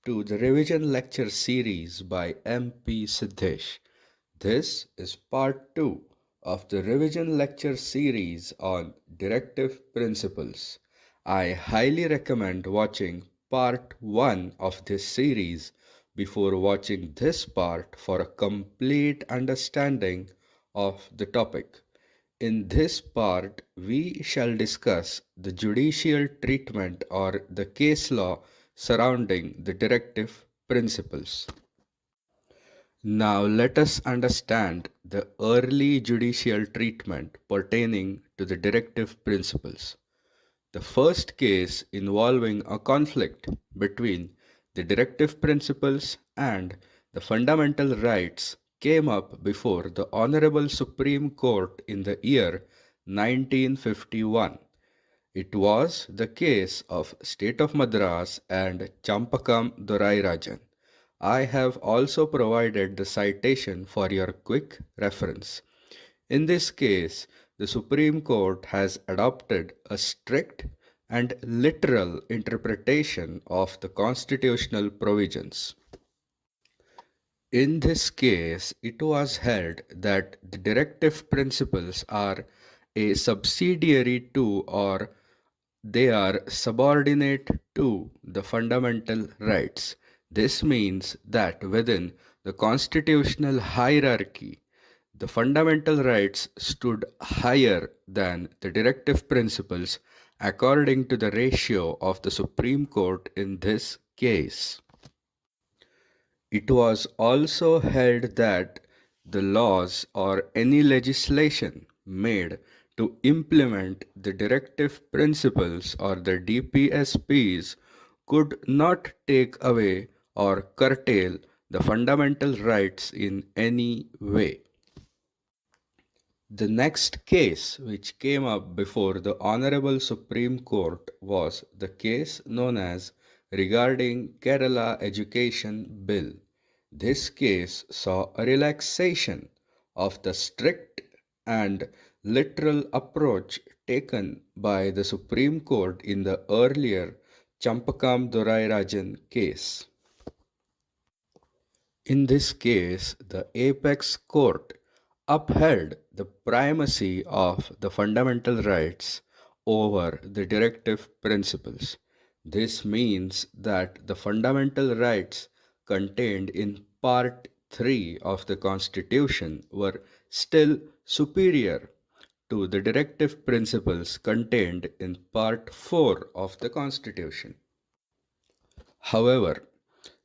to the revision lecture series by MP Siddhesh. This is part 2 of the revision lecture series on directive principles. I highly recommend watching part 1 of this series before watching this part for a complete understanding of the topic. In this part, we shall discuss the judicial treatment or the case law surrounding the directive principles. Now, let us understand the early judicial treatment pertaining to the directive principles. The first case involving a conflict between the directive principles and the fundamental rights came up before the Hon'ble Supreme Court in the year 1951. It was the case of State of Madras and Champakam Dorairajan. I have also provided the citation for your quick reference. In this case, the Supreme Court has adopted a strict and literal interpretation of the constitutional provisions. In this case, it was held that the directive principles are a subsidiary to or they are subordinate to the fundamental rights. This means that within the constitutional hierarchy, the fundamental rights stood higher than the directive principles according to the ratio of the Supreme Court in this case. It was also held that the laws or any legislation made to implement the directive principles or the DPSPs could not take away or curtail the fundamental rights in any way. The next case which came up before the Honorable Supreme Court was the case known as regarding Kerala Education Bill. This case saw a relaxation of the strict and literal approach taken by the Supreme Court in the earlier Champakam Dorairajan case. In this case, the apex court upheld the primacy of the fundamental rights over the directive principles. This means that the fundamental rights contained in Part 3 of the Constitution were still superior to the directive principles contained in Part 4 of the Constitution. However,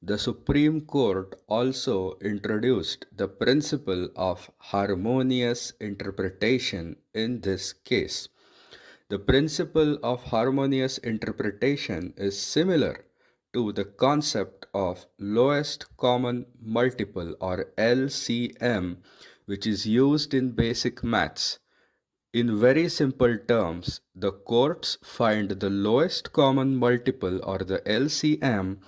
the Supreme Court also introduced the principle of harmonious interpretation in this case. The principle of harmonious interpretation is similar to the concept of lowest common multiple or LCM, which is used in basic maths. In very simple terms, the courts find the lowest common multiple or the LCM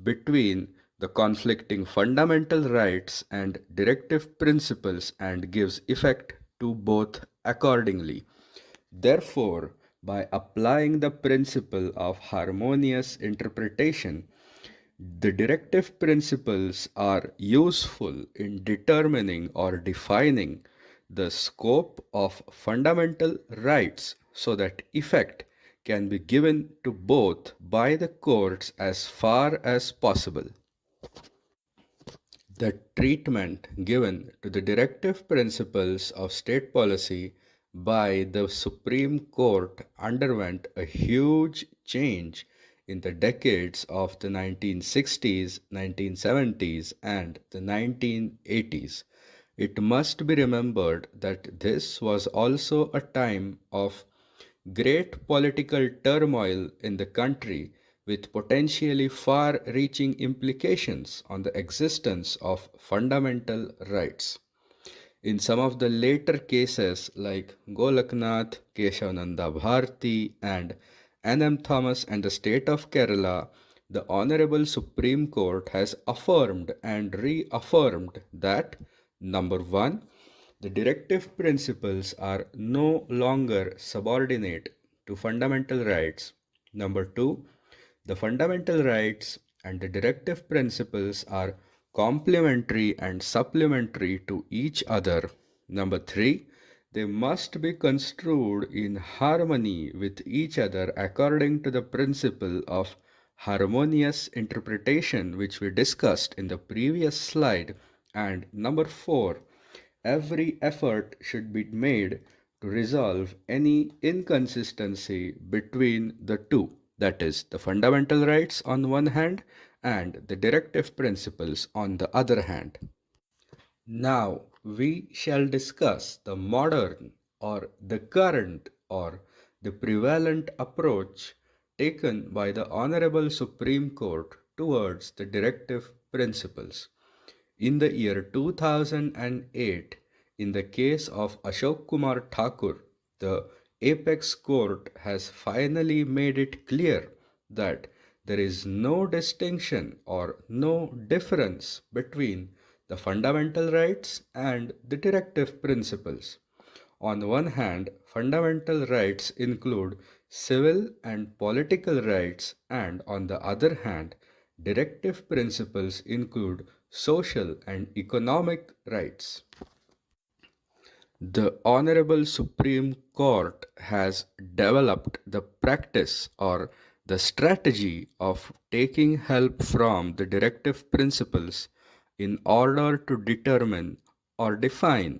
between the conflicting fundamental rights and directive principles and gives effect to both accordingly. Therefore, by applying the principle of harmonious interpretation, the directive principles are useful in determining or defining the scope of fundamental rights so that effect can be given to both by the courts as far as possible. The treatment given to the directive principles of state policy by the Supreme Court underwent a huge change in the decades of the 1960s, 1970s, and the 1980s. It must be remembered that this was also a time of great political turmoil in the country with potentially far reaching implications on the existence of fundamental rights. In some of the later cases like Golaknath, Keshavnanda Bharti, and N.M. Thomas and the state of Kerala, the Honorable Supreme Court has affirmed and reaffirmed that number 1, the directive principles are no longer subordinate to fundamental rights. Number 2, the fundamental rights and the directive principles are complementary and supplementary to each other. Number 3, they must be construed in harmony with each other according to the principle of harmonious interpretation, which we discussed in the previous slide. And number 4, every effort should be made to resolve any inconsistency between the two, that is, the fundamental rights on one hand and the directive principles on the other hand. Now we shall discuss the modern or the current or the prevalent approach taken by the Honorable Supreme Court towards the directive principles. In the year 2008, in the case of Ashok Kumar Thakur, the apex court has finally made it clear that there is no distinction or no difference between the fundamental rights and the directive principles. On one hand, fundamental rights include civil and political rights, and on the other hand, directive principles include social and economic rights. The Honorable Supreme Court has developed the practice or the strategy of taking help from the directive principles in order to determine or define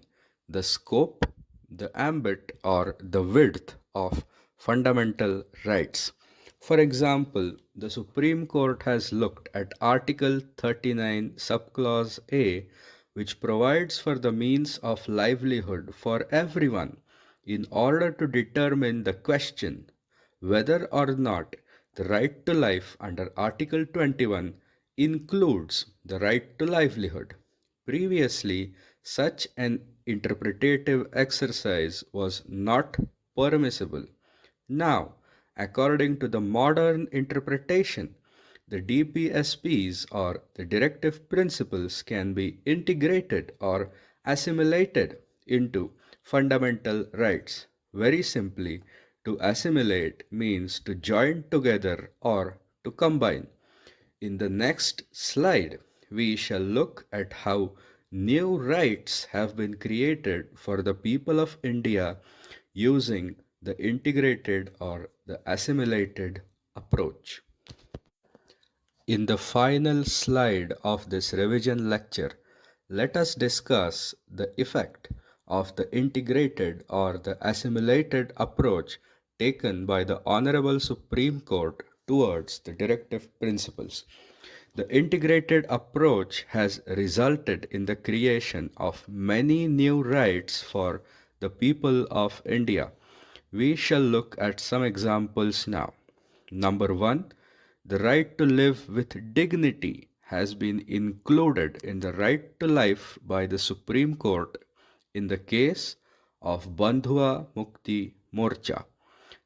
the scope, the ambit, or the width of fundamental rights. For example, the Supreme Court has looked at Article 39, Subclause A, which provides for the means of livelihood for everyone in order to determine the question whether or not the right to life under Article 21 includes the right to livelihood. Previously, such an interpretative exercise was not permissible. Now, according to the modern interpretation, the DPSPs or the directive principles can be integrated or assimilated into fundamental rights. Very simply, to assimilate means to join together or to combine. In the next slide, we shall look at how new rights have been created for the people of India using the integrated or the assimilated approach. In the final slide of this revision lecture, let us discuss the effect of the integrated or the assimilated approach taken by the Honorable Supreme Court towards the directive principles. The integrated approach has resulted in the creation of many new rights for the people of India. We shall look at some examples now. Number 1, the right to live with dignity has been included in the right to life by the Supreme Court in the case of Bandhua Mukti Morcha.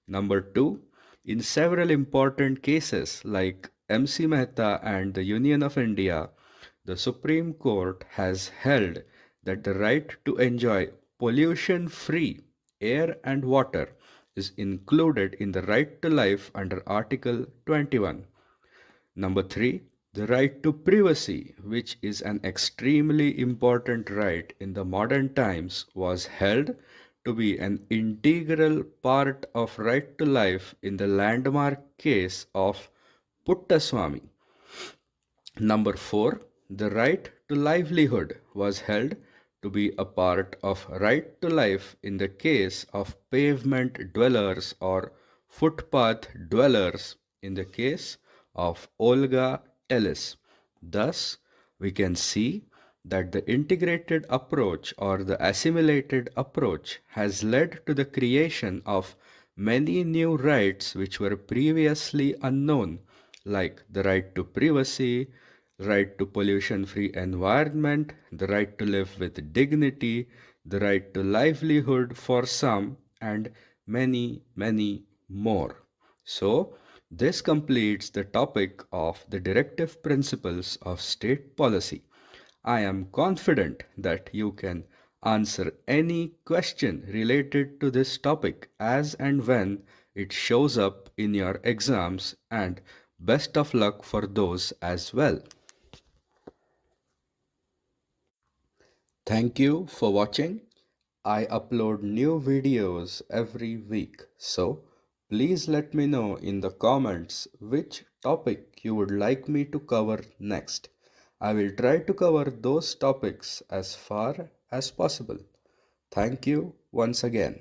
Number 2, in several important cases like MC Mehta and the Union of India, the Supreme Court has held that the right to enjoy pollution free air and water is included in the right to life under Article 21. Number 3, the right to privacy, which is an extremely important right in the modern times, was held to be an integral part of right to life in the landmark case of Puttaswamy. Number 4, the right to livelihood was held to be a part of right to life in the case of pavement dwellers or footpath dwellers in the case of Olga Ellis. Thus, we can see that the integrated approach or the assimilated approach has led to the creation of many new rights which were previously unknown, like the right to privacy, right to pollution free environment, the right to live with dignity, the right to livelihood for some, and many, many more. So, this completes the topic of the directive principles of state policy. I am confident that you can answer any question related to this topic as and when it shows up in your exams, and Best of luck for those as well. Thank you for watching. I upload new videos every week, so please let me know in the comments which topic you would like me to cover next. I will try to cover those topics as far as possible. Thank you once again.